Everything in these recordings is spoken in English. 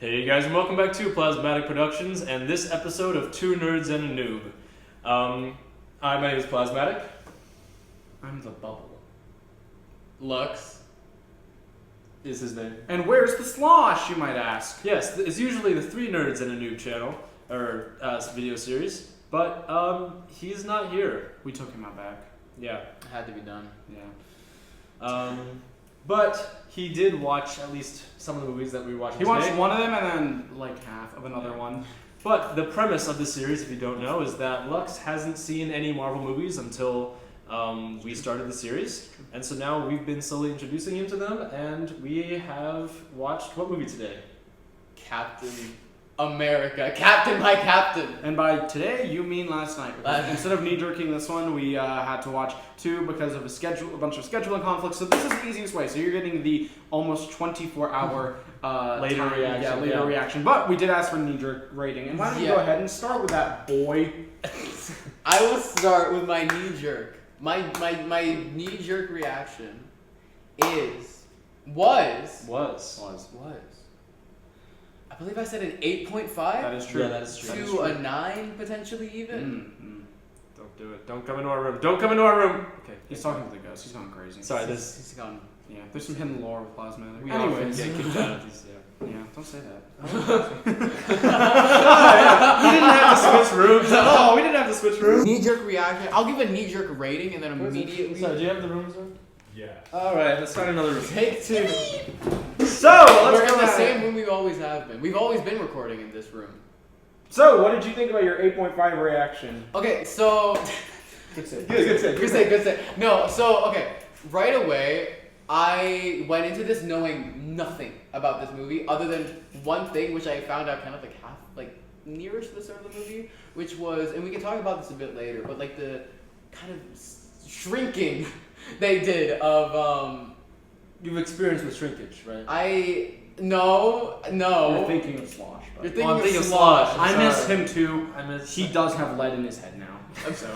Hey you guys, and welcome back to Plasmatic Productions and this episode of Two Nerds and a Noob. Hi, my name is Plasmatic. I'm the bubble. Lux Is his name. And where's the slosh, you might ask? Yes, it's usually the Three Nerds and a Noob channel, or video series, but he's not here. We took him out back. Yeah. it had to be done. Yeah. But he did watch at least some of the movies that we were watching He today. watched one of them and then like half of another one. But the premise of the series, if you don't know, is that Lux hasn't seen any Marvel movies until we started the series. And so now we've been slowly introducing him to them, and we have watched what movie today? Captain America. Captain by Captain. And by today, you mean last night. Instead of knee-jerking this one, we had to watch two because of a bunch of scheduling conflicts. So this is the easiest way. So you're getting the almost 24-hour Later reaction. Yeah, later reaction. But we did ask for knee-jerk rating. And why don't you go ahead and start with that, boy? I will start with my knee jerk. My knee jerk reaction was. I believe I said an 8.5. That is true. Yeah, that is true. To a 9 potentially even. Don't do it. Don't come into our room. Don't come into our room. Okay, he's talking to the ghost. He's going crazy. Sorry, He's gone. Yeah, there's some hidden lore with Plasmatic. we Anyways. often get kicked out of these. Yeah, don't say that. We didn't have to switch rooms at all. We didn't have to switch rooms. Knee jerk reaction. I'll give a knee jerk rating and then immediately. Sorry, do you have the rooms on? Yeah. All right, let's find another room. Take two. So, let's We're go in the at same it. room we always have been. We've always been recording in this room. So, what did you think about your 8.5 reaction? Okay, so. Good save. Good say. No, so, okay. Right away, I went into this knowing nothing about this movie other than one thing, which I found out kind of nearest to the start of the movie, which was, and we can talk about this a bit later, but like the kind of shrinking they did of, You've experienced with Shrinkage, right? No. You're thinking of Slosh. You're But thinking I'm of thinking of Slosh. Slosh. I miss him too. He He does have lead in his head now. So,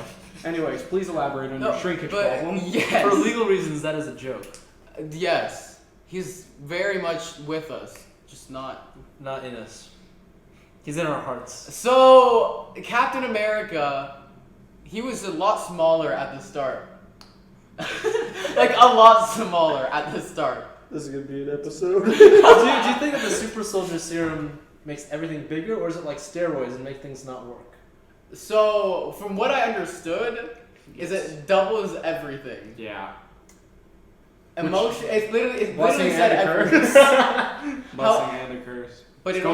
anyways, please elaborate on your shrinkage but problem. yes. For legal reasons, that is a joke. Yes. He's very much with us, just not. Not in us. He's in our hearts. So, Captain America, he was a lot smaller at the start. Like, a lot smaller at the start. This is gonna be an episode. do you think that the super soldier serum makes everything bigger, or is it like steroids and make things not work? So, from what I understood, is it doubles everything. Yeah. Emotion, it's literally Blessing said and a everything. curse. Blessing and a curse. But It's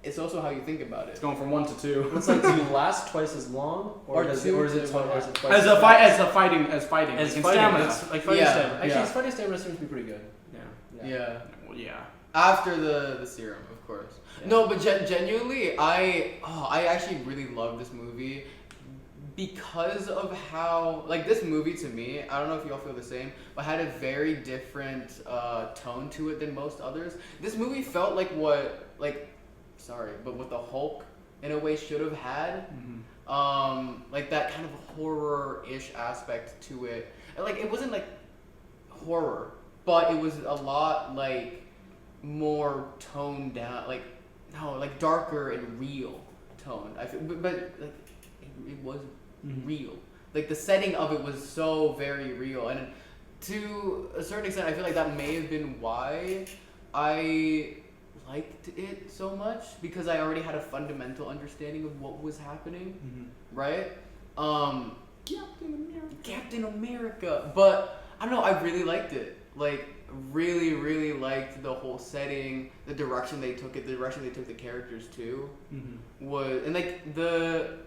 it's also how you think about it. It's going from 1 to 2. It's like, do you last twice as long, or is it twice to 1.5. as fast? As fighting. As Like fighting, in stamina. it's like fighting Yeah. stamina. Actually, Yeah. his fighting stamina seems to be pretty good. Yeah. Well, yeah. After the serum, of course. Yeah. No, but genuinely, I actually really love this movie because of how, like, this movie to me, I don't know if y'all feel the same, but had a very different tone to it than most others. This movie felt like what the Hulk in a way should have had. Like that kind of horror-ish aspect to it. And, like, it wasn't like horror, but it was a lot like more toned down, like darker and real tone. I feel, but like it was real. Like the setting of it was so very real, and to a certain extent, I feel like that may have been why I liked it so much, because I already had a fundamental understanding of what was happening, right? Captain America, but I don't know. I really liked it. Like, really, really liked the whole setting, the direction they took it, the direction they took the characters to. Was, and like the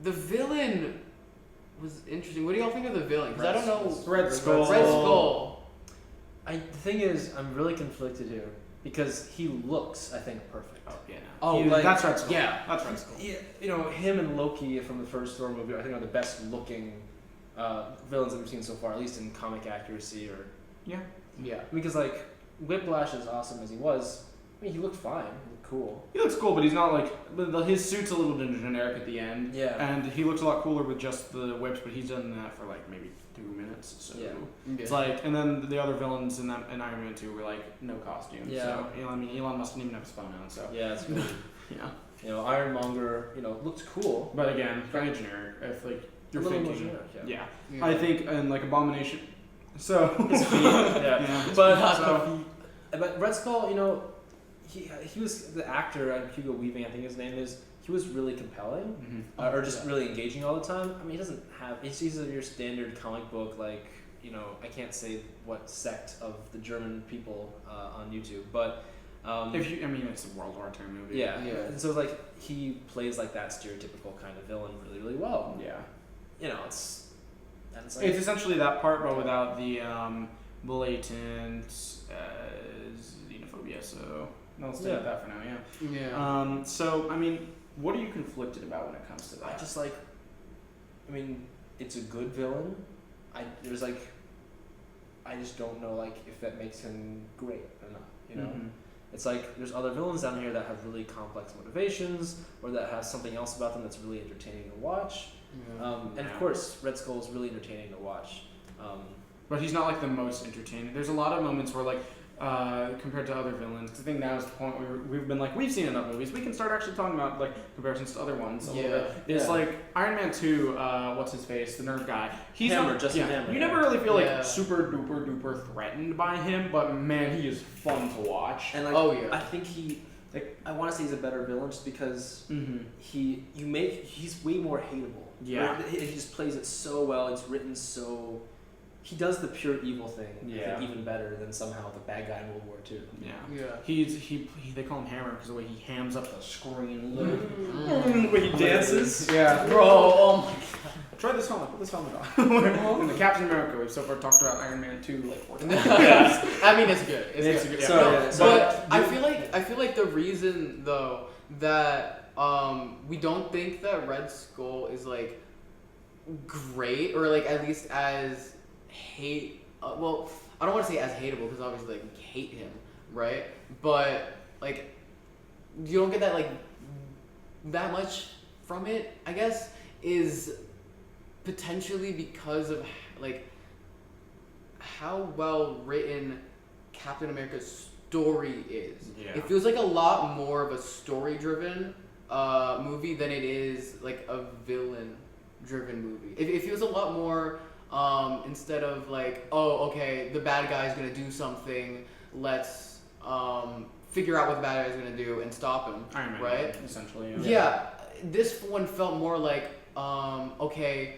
villain was interesting. What do y'all think of the villain? Because I don't know. Red Skull. Red Skull. The thing is, I'm really conflicted here because he looks, I think, perfect. Oh, yeah. Oh, He, like, That's Red Skull. yeah. That's Red Skull. Yeah, you know, him and Loki from the first Thor movie, I think, are the best looking villains that we've seen so far, at least in comic accuracy. Or Yeah. because like Whiplash, as awesome as he was, I mean, he looked fine, he looked cool. He looks cool, but he's not like his suit's a little bit generic at the end. Yeah. And he looks a lot cooler with just the whips, but he's done that for like maybe 2 minutes. So it's like, and then the other villains in Iron Man 2 were like no costume. Yeah. So Elon must didn't even have his phone out. So Yeah, it's cool. yeah. Ironmonger, looked cool. But again, kind of generic. If like you're A little more thinking, generic, yeah. I think and like Abomination. So His feet, yeah. yeah. But Red Skull, he was the actor, Hugo Weaving, I think his name is. He was really compelling, or just really engaging all the time. I mean, he doesn't have. He's your standard comic book, like I can't say what sect of the German people on YouTube, but it's a World War II movie. yeah. And so like he plays like that stereotypical kind of villain really, really well. Yeah. It's like, It's essentially that part, but without the blatant xenophobia. So I'll stay with that for now. Yeah. Yeah. So I mean, what are you conflicted about when it comes to that? It's a good villain. I just don't know if that makes him great or not. It's like there's other villains down here that have really complex motivations, or that have something else about them that's really entertaining to watch. And of course, Red Skull is really entertaining to watch. But he's not like the most entertaining. There's a lot of moments where compared to other villains, because I think now is the point where we've been like, we've seen enough movies, we can start actually talking about like comparisons to other ones a little bit. It's like Iron Man 2, what's his face, the nerd guy. He's Hammer, not, Justin Hammer. You never really feel like super duper duper threatened by him, but man, he is fun to watch. And I think I want to say he's a better villain just because he's way more hateable. Yeah. Right? He just plays it so well. It's written so. He does the pure evil thing, I think, even better than somehow the bad guy in World War II. Yeah. They call him Hammer because the way he hams up the screen, the way he dances. Yeah, bro. Oh my god. Try this helmet. Put this helmet on. In the Captain America, we've so far talked about Iron Man 2 like 4 times. I mean, it's good. It's good. Yeah. But I feel like the reason though that we don't think that Red Skull is like great, or like at least as I don't want to say as hateable because obviously like we hate him, right? But like you don't get that like that much from it, I guess, is potentially because of like how well written Captain America's story is. Yeah. It feels like a lot more of a story driven movie than it is like a villain driven movie. It feels a lot more instead of like, oh, okay, the bad guy's gonna do something, let's figure out what the bad guy's gonna do and stop him. Iron Man, right? Essentially. Yeah, this one felt more like, okay,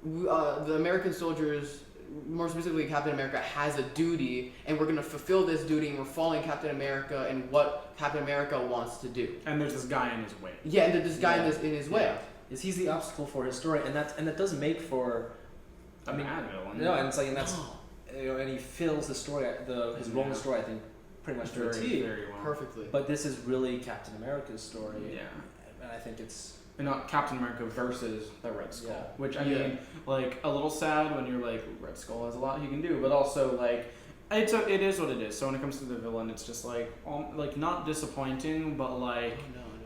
the American soldiers, more specifically Captain America, has a duty, and we're gonna fulfill this duty, and we're following Captain America and what Captain America wants to do. And there's this guy in his way. Yeah, and there's this guy in his way. Is he's the obstacle for his story, and that does make for. Bad villain. No, and it's like, and that's, and he fills the story, his role in the story, I think, pretty much to a T. Very well. Perfectly. But this is really Captain America's story. Yeah. And I think it's. And not Captain America versus the Red Skull. Yeah. Which, I mean, like, a little sad when you're like, Red Skull has a lot he can do, but also, like, it is what it is. So when it comes to the villain, it's just, like, not disappointing, but, like,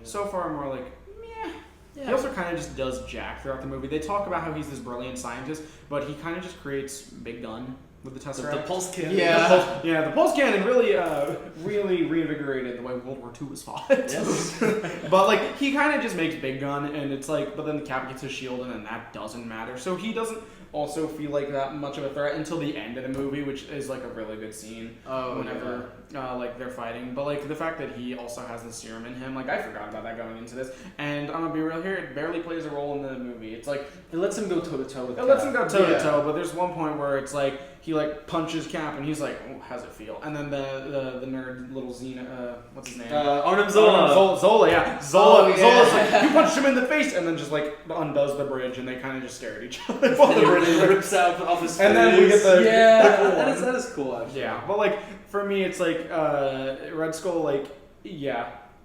so far more like, meh. Yeah. He also kind of just does jack throughout the movie. They talk about how he's this brilliant scientist, but he kind of just creates Big Gun with the Tesseract. The pulse cannon. Yeah. The pulse cannon really reinvigorated the way World War II was fought. Yes. But like he kind of just makes Big Gun, and it's like, but then the Cap gets his shield, and then that doesn't matter. So he doesn't also feel like that much of a threat until the end of the movie, which is like a really good scene. Whenever like they're fighting, but like the fact that he also has the serum in him, like I forgot about that going into this. And I'm gonna be real here, it barely plays a role in the movie. It's like it lets him go toe to toe with. It lets him go toe to toe, but there's one point where it's like he like punches Cap, and he's like, oh, how's it feel? And then the nerd little Xena, what's his name? Arnim Zola. Zola's like, you punched him in the face, and then just like undoes the bridge, and they kind of just stare at each other while the bridge rips out off his face. And then we get the that is cool actually. Yeah, but like for me, it's like Red Skull, like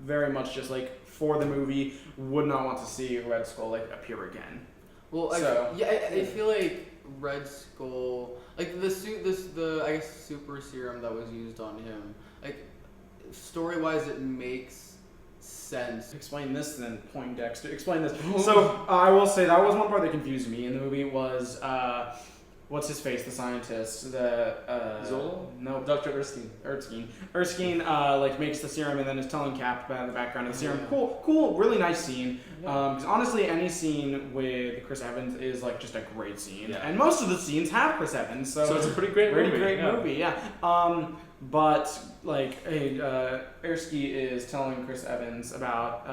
very much just like for the movie, would not want to see Red Skull like appear again. Well, I feel like Red Skull, like the I guess super serum that was used on him, like story wise, it makes sense. Explain this then, Poindexter. Explain this. So I will say that was one part that confused me in the movie was what's his face, the scientist, the Zola? No, Dr. Erskine. Erskine like makes the serum and then is telling Cap about the background of the serum. Cool, really nice scene. Because honestly, any scene with Chris Evans is like just a great scene, and most of the scenes have Chris Evans, so it's a pretty great movie. Yeah. But like, Erskine is telling Chris Evans about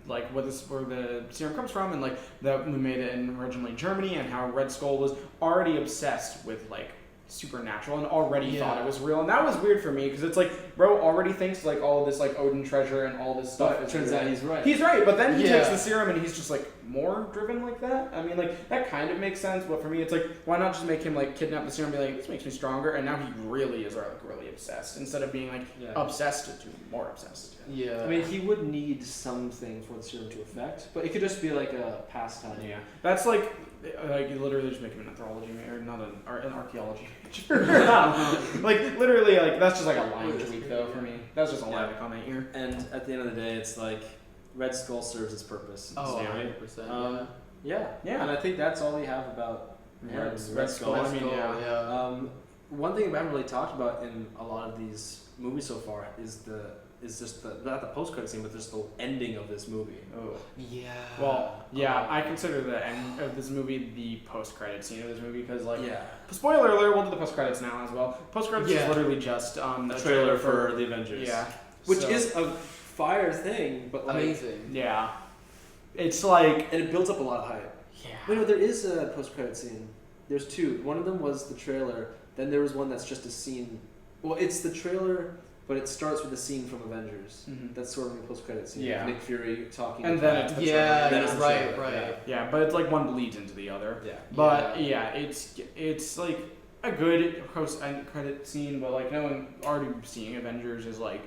like where the serum comes from, and like that we made it in originally Germany, and how Red Skull was already obsessed with like supernatural and already thought it was real, and that was weird for me because it's like bro already thinks like all of this like Odin treasure and all this stuff. But it turns out he's right. He's right, but then he takes the serum and he's just like more driven like that. I mean, like that kind of makes sense, but for me, it's like why not just make him like kidnap the serum and be like, this makes me stronger, and now he really is like really obsessed instead of being like obsessed to more obsessed. Yeah. I mean, he would need something for the serum to affect, but it could just be like a pastime. Yeah, that's like you literally just make him an anthropology or not an archaeology major. Like literally, like that's just like a line tweak though for me. That's just a line to comment here. And at the end of the day, it's like Red Skull serves its purpose. Oh, right? 100%. Yeah. And I think that's all we have about Red Skull. I mean, One thing we haven't really talked about in a lot of these movies so far is just not the post-credit scene, but just the ending of this movie. Oh. Yeah. Well, I consider the end of this movie the post-credit scene of this movie because, like, Yeah. spoiler alert, we'll do the post-credits now as well. Post-credits is literally just a trailer for the Avengers. Yeah. Which is a fire thing, but like, amazing. Yeah. It's like... And it builds up a lot of hype. Yeah. Wait, no, there is a post-credit scene. There's two. One of them was the trailer, then there was one that's just a scene. Well, it's the trailer... But it starts with a scene from Avengers. Mm-hmm. That's sort of a post-credit scene. Yeah. Nick Fury talking. And then it's the trailer. Yeah, then it's the right. trailer. Yeah, but it's like one bleeds into the other. Yeah. But it's like a good post-end credit scene, but like no one already seeing Avengers is like,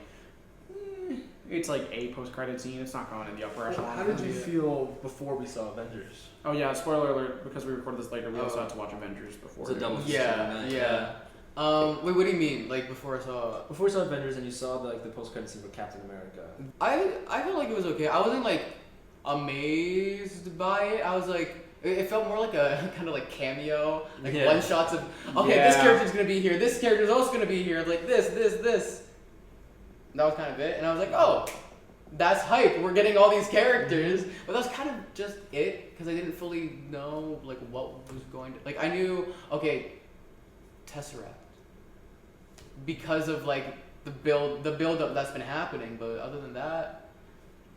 it's like a post-credit scene. It's not going in the upper echelon. How did you feel before we saw Avengers? Oh yeah, spoiler alert! Because we recorded this later, we also had to watch Avengers before. It's a double. Yeah. Wait, what do you mean? Like before I saw? Before you saw Avengers and you saw the post-credit scene for Captain America. I felt like it was okay. I wasn't like amazed by it. I was like, it felt more like a kind of like cameo, like one shots of this character's gonna be here, this character's also gonna be here, like this. That was kind of it, and I was like, oh, that's hype. We're getting all these characters, but that was kind of just it because I didn't fully know like what was going to like. I knew Tesseract. Because of like the build up that's been happening, but other than that,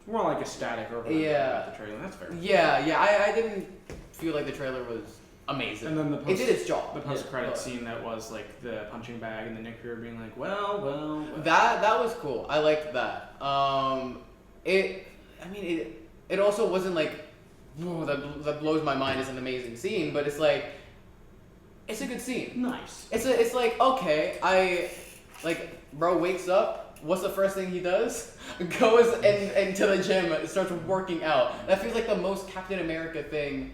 more like a static over about the trailer. That's fair. I didn't feel like the trailer was amazing. And then it did its job. The post-credit scene that was like the punching bag and the Nick Fury being like, well. That was cool. I liked that. It also wasn't like, whoa, that blows my mind as an amazing scene, but it's like. It's a good scene. Nice. It's like, okay, bro wakes up, what's the first thing he does? Goes into the gym, starts working out. That feels like the most Captain America thing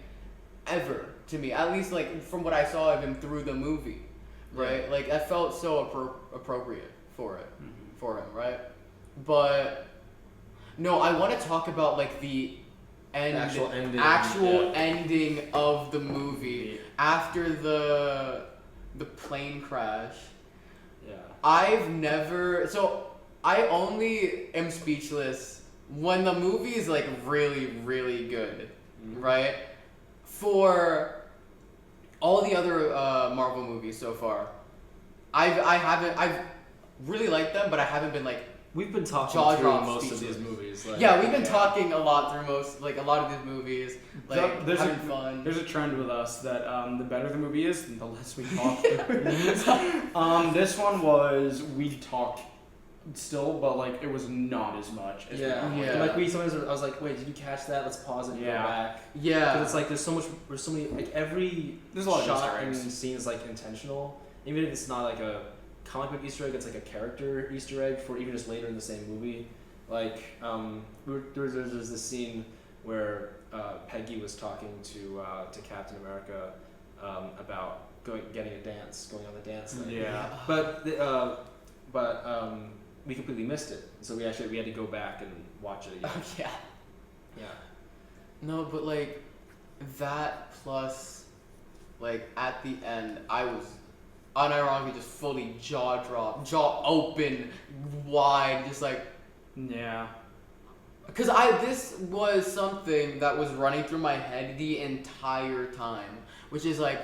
ever to me. At least like from what I saw of him through the movie, right? Yeah. Like that felt so appropriate for it, for him, right? But no, I want to talk about like the actual ending of the movie after the plane crash. Yeah. I only am speechless when the movie is like really, really good, right? For all the other Marvel movies so far, I've really liked them, but I haven't been like. We've been talking through most of these movies. Like, we've been talking a lot through a lot of these movies. Like having fun. There's a trend with us that the better the movie is, the less we talk. This one was we talked still, but like it was not as much. As Like we sometimes I was like, wait, did you catch that? Let's pause it and go back. Yeah. Because it's like there's so many like every there's a lot shot of and scene is like intentional, even if it's not like a comic book Easter egg, it's like a character Easter egg for even just later in the same movie. Like, there's this scene where Peggy was talking to Captain America about going on the dance thing. Yeah. But we completely missed it. So we had to go back and watch it again. Oh yeah. Yeah. No, but like that plus, like at the end, I was unironically just fully jaw dropped, jaw open, wide, just like. Yeah. Because this was something that was running through my head the entire time, which is like,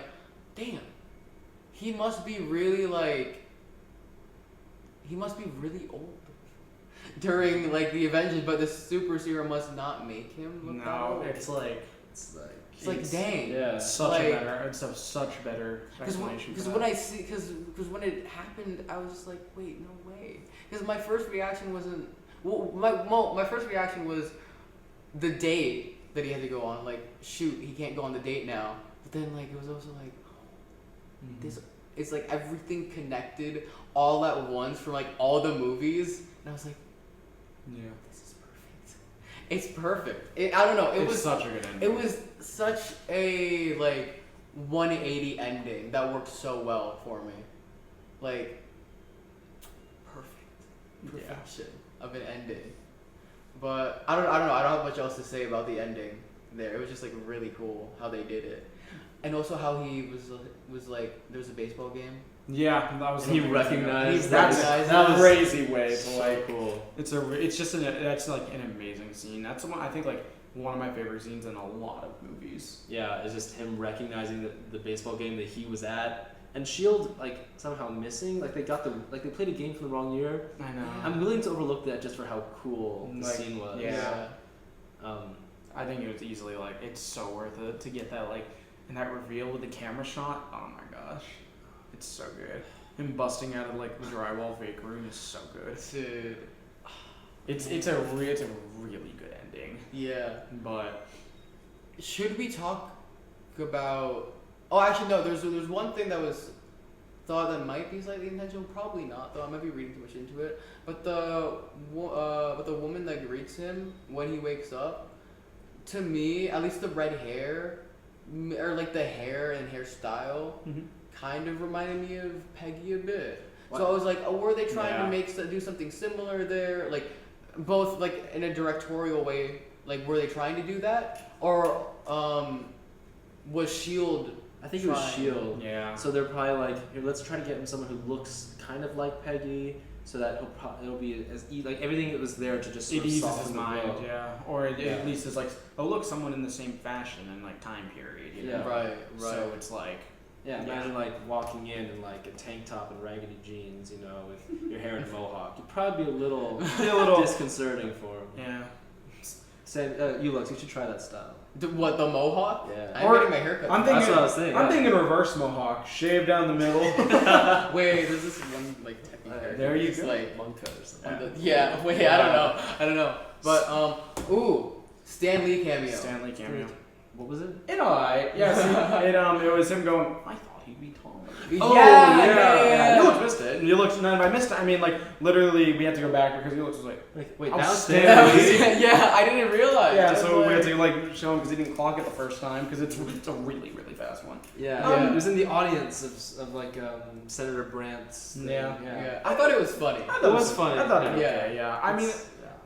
damn, he must be really old during like the Avengers, but the super serum must not make him look that old. It's like dang, Yeah. such Like- a better, it's a such better explanation. Because when I see, because when it happened, I was just like, wait, no way. Because my first reaction wasn't. Well, my first reaction was the date that he had to go on. Like, shoot, he can't go on the date now. But then, like, it was also like, this. It's like everything connected all at once from like all the movies, and I was like, yeah, this is perfect. It's perfect. I don't know. It it's was such a good ending. It was such a like 180 ending that worked so well for me. Like perfection of an ending. But I don't know. I don't have much else to say about the ending there. It was just like really cool how they did it. And also how he was like there was a baseball game. Yeah, that was. He something recognized. That's that a was crazy way to so like. cool. That's like an amazing scene. That's one I think like one of my favorite scenes in a lot of movies. Yeah, it's just him recognizing the baseball game that he was at, and Shield like somehow missing. Like they played a game from the wrong year. I know. I'm willing to overlook that just for how cool the Like, scene was. yeah. Um, I think it was easily like it's so worth it to get that like and that reveal with the camera shot. Oh my gosh, it's so good. Him busting out of like the drywall fake room is so good. Dude. It's a really good ending. Yeah. But Should we talk about? Oh, actually, no. There's one thing that was thought that might be slightly intentional. Probably not, though. I might be reading too much into it. But the woman that greets him when he wakes up, to me, at least the red hair, or like the hair and hairstyle, kind of reminded me of Peggy a bit. What? So I was like, oh, were they trying Yeah. to do something similar there? Like, both like in a directorial way. Like, were they trying to do that, or was Shield? I think it was Trying. Shield. yeah. So they're probably like, here, let's try to get him someone who looks kind of like Peggy, so that it'll be like everything that was there to just sort It of eases soften his the mind, blow. yeah. Or Yeah. at least it's like, oh look, someone in the same fashion and like time period, you know? Yeah. Right. So it's like, Yeah, Yeah. imagine like walking in like a tank top and raggedy jeans, you know, with your hair in a mohawk. You'd probably be a little disconcerting for him. yeah. Say, Yulux, you should try that style. The mohawk? Yeah. I'm Or- getting my haircut. I'm That's thinking, what I was saying. I'm yeah. thinking reverse mohawk, shave down the middle. Wait, there's this one like techie character. there you It's go. like monk cut or something. yeah. Wait, I don't know. But Stan Lee cameo. Stanley cameo. What was it? You know, yeah, see, it was him going, I thought he'd be taller. Oh, yeah. You looked missed it. And you looked, no, I missed it. I mean, like, literally, we had to go back because you looked was like, Wait, I'm that was Stan Stan Lee. Lee? Yeah, I didn't realize. yeah, It was so we had like- to, like, show him because he didn't clock it the first time because it's a really, really fast one. Yeah, he was in the audience of like Senator Brandt's thing. Yeah. Yeah, I thought it was funny. I thought It was funny. I thought it Yeah. was okay, yeah. I mean,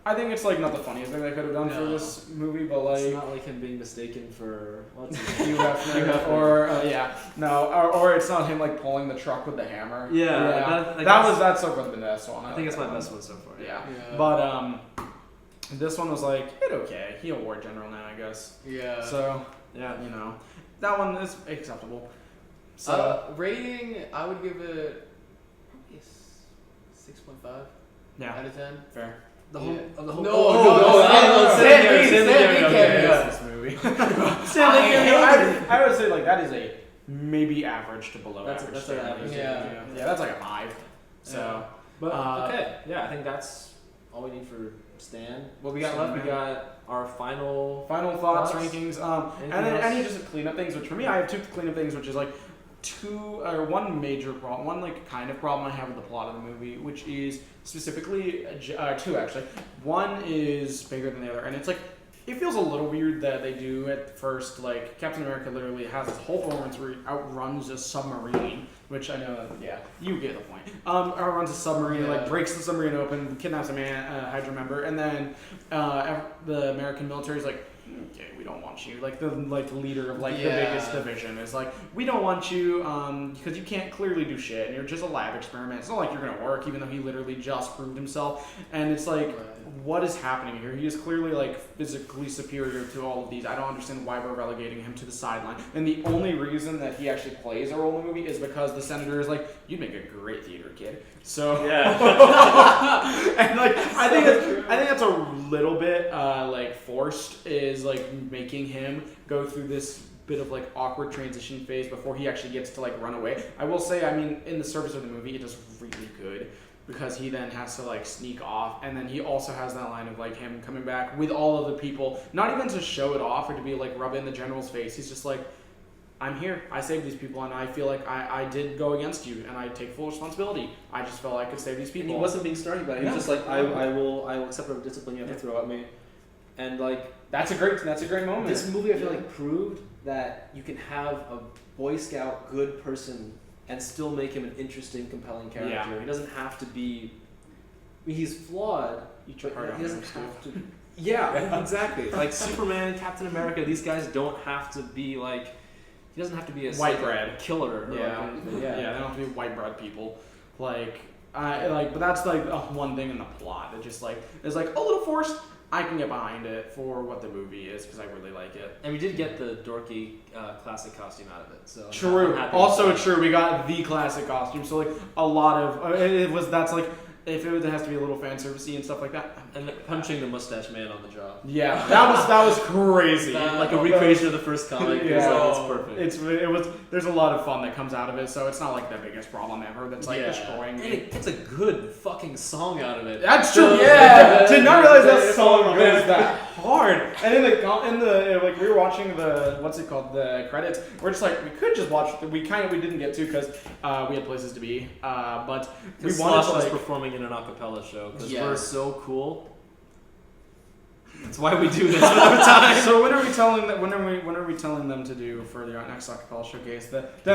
I think it's, like, not the funniest thing they could have done for No. this movie, but, It's like, not like him being mistaken for what's his name? Hugh Hefner, or, or it's not him, like, pulling the truck with the hammer. Yeah, like, that's so far the best one. I think it's my best one so far. Yeah. Yeah. But this one was like okay. He a war general now, I guess. Yeah. So Yeah. you know, that one is acceptable. So Rating, I would give it probably a 6.5 yeah, out of 10. fair. The whole, Yeah. the whole. No, Stan Lee cameo. cameo. This movie. Stanley I cameo. I would say like that is a maybe average to below That's average. an Stanley average. cameo. Yeah, that's like a 5. So But okay. yeah, I think that's all we need for Stan. What we got Stan, left? We man. got our final. final thoughts, Thoughts? rankings, Anything and then else? any just clean up things. Which for me, I have 2 clean up things, which is like one major problem, one like kind of problem I have with the plot of the movie, which is specifically 2 actually. One is bigger than the other, and it's like it feels a little weird that they do at first. Like Captain America literally has this whole performance where he outruns a submarine which I know, yeah, you get the point. Runs a submarine, like breaks the submarine open, kidnaps a Hydra member, and then the American military is like, okay, we don't want you. Like the leader of the biggest division is like, we don't want you because you can't clearly do shit, and you're just a lab experiment. It's not like you're gonna work, even though he literally just proved himself. And it's like, what is happening here? He is clearly like physically superior to all of these. I don't understand why we're relegating him to the sideline. And the only reason that he actually plays a role in the movie is because the senator is like, you'd make a great theater kid. So Yeah. and like I think that's a little bit like forced, is like making him go through this bit of like awkward transition phase before he actually gets to like run away. I will say, I mean, in the service of the movie, it does really good because he then has to like sneak off, and then he also has that line of like him coming back with all of the people, not even to show it off or to be like rub it in the general's face. He's just like, I'm here. I saved these people, and I feel like I did go against you, and I take full responsibility. I just felt I could save these people. And he wasn't being snarky about it. He was just like, I will accept whatever discipline you have to throw at me. And like that's a great moment. This movie, I feel like, proved that you can have a Boy Scout good person and still make him an interesting, compelling character. Yeah. He doesn't have to be. I mean, he's flawed. You try hard on he doesn't him, have to. Yeah, exactly. Like Superman, Captain America, these guys don't have to be like. He doesn't have to be a white bread killer. Yeah, anything. they don't have to be white bread people. But that's like one thing in the plot that just like is like a little forced. I can get behind it for what the movie is because I really like it. And we did get the dorky classic costume out of it. So true. Also true. We got the classic costume. So like a lot of that's like. If it has to be a little fan servicey and stuff like that. And punching the mustache man on the jaw. Yeah, that was crazy. Like a recreation of the first comic. Yeah, it's perfect. There's a lot of fun that comes out of it, so it's not like the biggest problem ever that's like destroying me. And it gets a good fucking song out of it. That's true. Yeah, did not realize that song goes that hard. And in the like we were watching the the credits. We're just like we could just watch. We didn't get to because we had places to be. But we wanted to was performing in an acapella show because we're so cool. That's why we do this all the time. So when are we telling them to do for the next acapella showcase? The for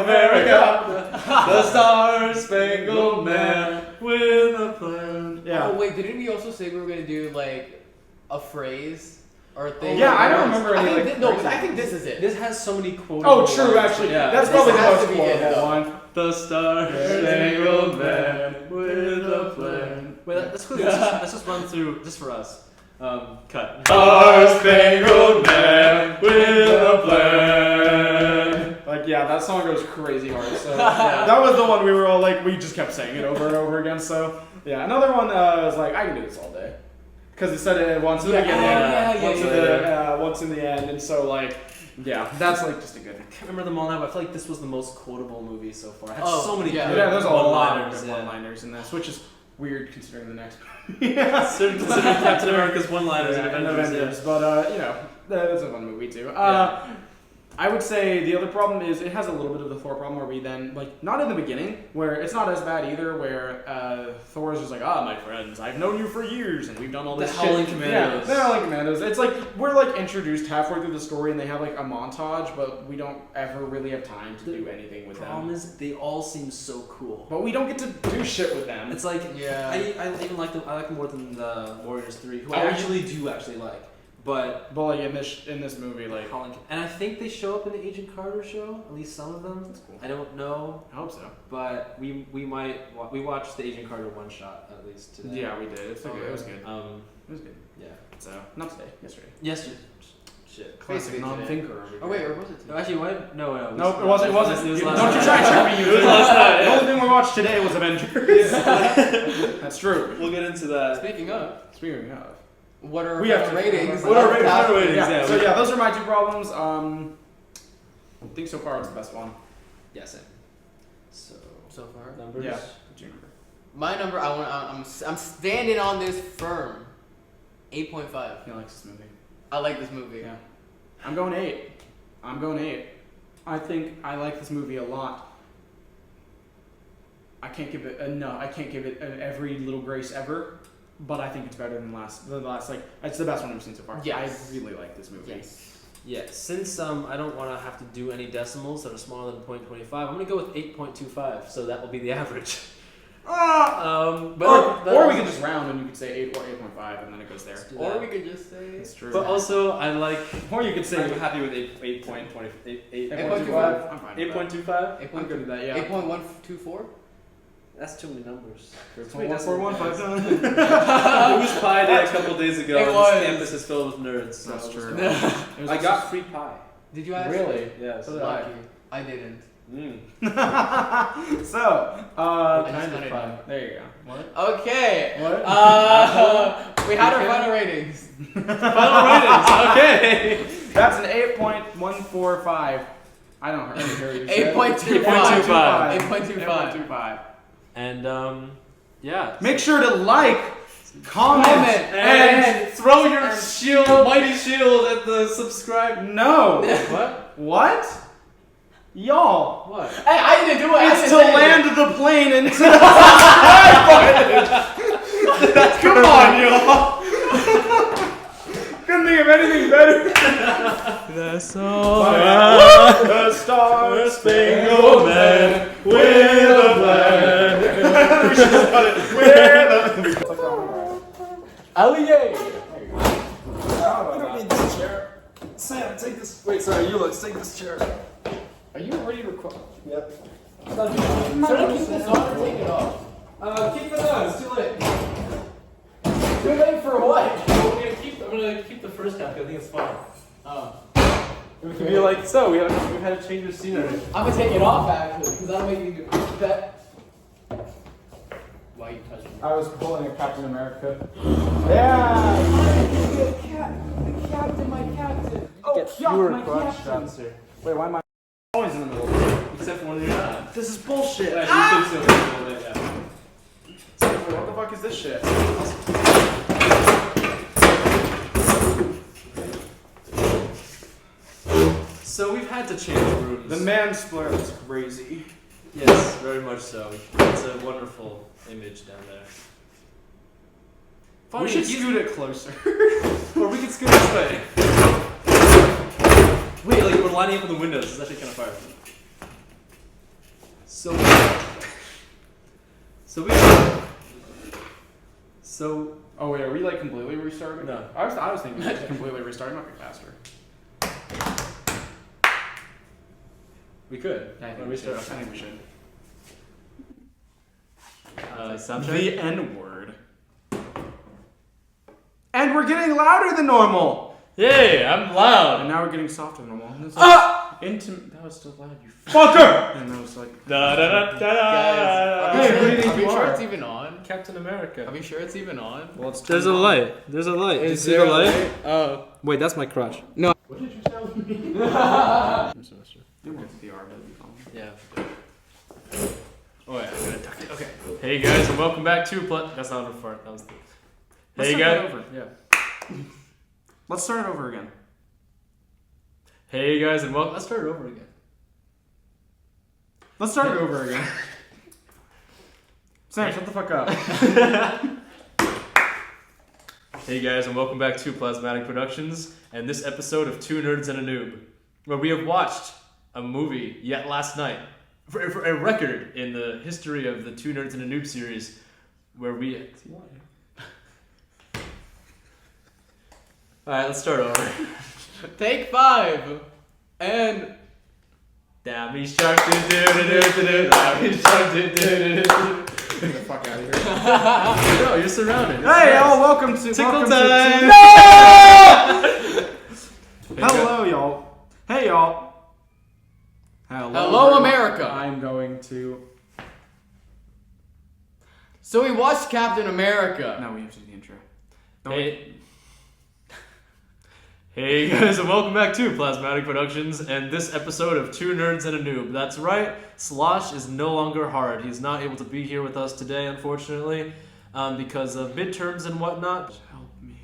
America, the Star Spangled Man with a plan. Yeah. Oh wait, didn't we also say we were gonna do like a phrase or a thing? Yeah, I don't remember any. But I think this is it. This has so many quotes. Oh, true. Actually, that's probably the most quotable one. The Star Spangled Man with a plan. Wait, let's just run through just for us. Cut. Star Spangled Man with a plan. Like that song goes crazy hard. So that was the one we were all like, we just kept saying it over and over again. So yeah, another one was like, I can do this all day, because it said it once in the beginning, once in the end, and so like. Yeah, that's like just a good. I can't remember them all now, but I feel like this was the most quotable movie so far. It had so many good there's a lot of good one-liners in this, which is weird considering the next movie. Considering Captain America's one-liners in Avengers. But that's a fun movie too. I would say the other problem is it has a little bit of the Thor problem where we then, like, not in the beginning, where it's not as bad either, where Thor is just like, my friends, I've known you for years, and we've done all this shit. Howling Commandos. Yeah, the Howling Commandos. It's like, we're, like, introduced halfway through the story, and they have, like, a montage, but we don't ever really have time to do anything with them. The problem is, they all seem so cool. But we don't get to do shit with them. It's like, I even like them, I like them more than the Warriors 3, who I actually like. But like in this movie, like, and I think they show up in the Agent Carter show. At least some of them. That's cool. I don't know. I hope so. But we watched the Agent Carter one shot at least today. Yeah, we did. It was good. It was good. Yeah. So not today. Yesterday. Yesterday. Shit. Classic non-thinker. Oh wait, or was it today? No, actually, what? No. Nope, it wasn't. It wasn't. It was Don't last you try and trick me. It was last night. The only thing we watched today was Avengers. That's true. We'll get into that. Speaking of. What are we have ratings? What are ratings? Yeah. So those are my two problems. I think so far it's the best one. Yeah, same. So far numbers. Yeah. My number. I'm standing on this firm. 8.5. He likes this movie. I like this movie. Yeah. I'm going 8. I think I like this movie a lot. I can't give it every little grace ever. But I think it's better than the last. Like, it's the best one I've seen so far. Yes. I really like this movie. Yes. Yeah, since I don't want to have to do any decimals that are smaller than 0.25, I'm going to go with 8.25, so that will be the average. Or we could just round and you could say 8 or 8.5 and then it goes there. Or we could just say. That's true. But also, I like. Or you could say I'm happy with 8.25. 8.25. I'm fine with that. 8.25? I'm good with that, yeah. 8.124? That's too many numbers. 1.415. It was Pi Day a couple days ago, It and was. this campus is filled with nerds. So That's true. I got free pie. Did you ask? Really? Yes. So did I. Lucky. I didn't. So, I just kind of wanted fun. to- there you go. What? Okay. What? We had our final ratings. Final ratings. Okay. That's an 8.145. I don't hear you. 8.25. 8.25. 8.25. And yeah. Make sure to like, comment, And throw your shield, mighty shield at the subscribe. No. What? What? Y'all. What? Hey, I didn't do it. It's to land the plane into the Come on, y'all. Couldn't think of anything better. That's all. The Star Spangled Man with a flag. We should just cut it. With a Allier. You don't need this chair. Sam, take this. Wait, sorry, Yulux, take this chair. Are you already recording? Yep. Should I keep this on or take it off? Keep it on. It's too late. Too late for what? I'm gonna keep the first half. I think it's fine. Oh. We can be like, so we've had to change the scenery. I'm gonna take it off actually, because that'll make me that. Why are you touching me? I was pulling a Captain America. Yeah. The captain, my captain. Get fewer crotch shots here. Wait, why am I always in the middle? Except for when you're not. This is bullshit. Actually, you can still do a little bit, yeah. What the fuck is this shit? So we've had to change rooms. The man splur is crazy. Yes, very much so. It's a wonderful image down there. We should scoot it closer. Or we could scoot this way. Wait, like we're lining up with the windows. It's actually kind of fire. So. Oh wait, are we like completely restarting? No. I was thinking just completely restarting might be faster. We could. I Wanna think we should. restart? I think we should. Sound check? The N word. And we're getting louder than normal. Yay! I'm loud. And now we're getting softer than normal. That was still loud, you Fucker! And that was like. Da da da da da. Guys, Hey, who do you think are we you sure are? it's even on? Captain America. Are we sure it's even on? Well, it's There's a light. There's a light. Do you see the light? Oh. Wait, that's my crotch. What did you tell me? You went to the R, but it'll be fine. Yeah. Oh yeah, I'm gonna tuck it. Okay. Hey guys, and welcome back to That's not a fart. That was the. Let's Hey start that guys. over. Yeah. Let's start it over again. Hey guys, and welcome. Let's start it over again. Let's start it over again. Sam, shut the fuck up. Hey guys, and welcome back to Plasmatic Productions and this episode of Two Nerds and a Noob, where we have watched a movie yet last night, for a record in the history of the Two Nerds and a Noob series, where we. All right, let's start over. Take 5. And. Damn, shark do do do do do. Damn, shark do do do do. Get the fuck out of here. No, you're surrounded. Hey, y'all, welcome to Tickle welcome time. Hello, y'all. Hey, y'all. Hello, America. I'm going to. So we watched Captain America. No, we have to do the intro. Hey guys, and welcome back to Plasmatic Productions and this episode of Two Nerds and a Noob. That's right, Slosh is no longer hard. He's not able to be here with us today, unfortunately, because of midterms and whatnot. Help me.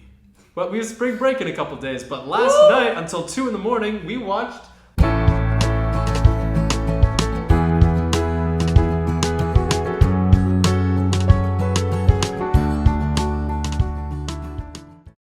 But we have spring break in a couple days, but last night, until 2 in the morning, we watched